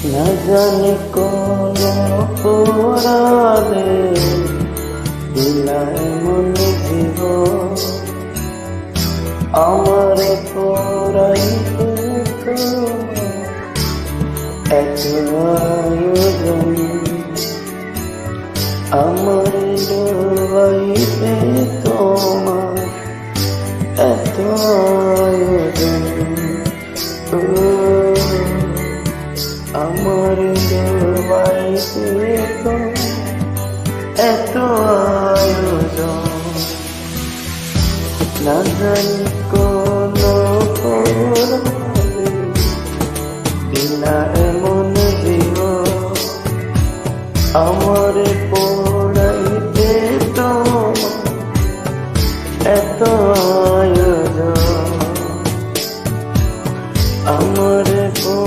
না জানি কোন পুরাণে দিলায় মনে জীব আমার পুরাইতে এত আয়োজন আমার ডুবাইতে তোমার এত আয়োজন আমার ডুবাইতে এত আয়োজন না জানি কোন দিলা এমন জীব আমার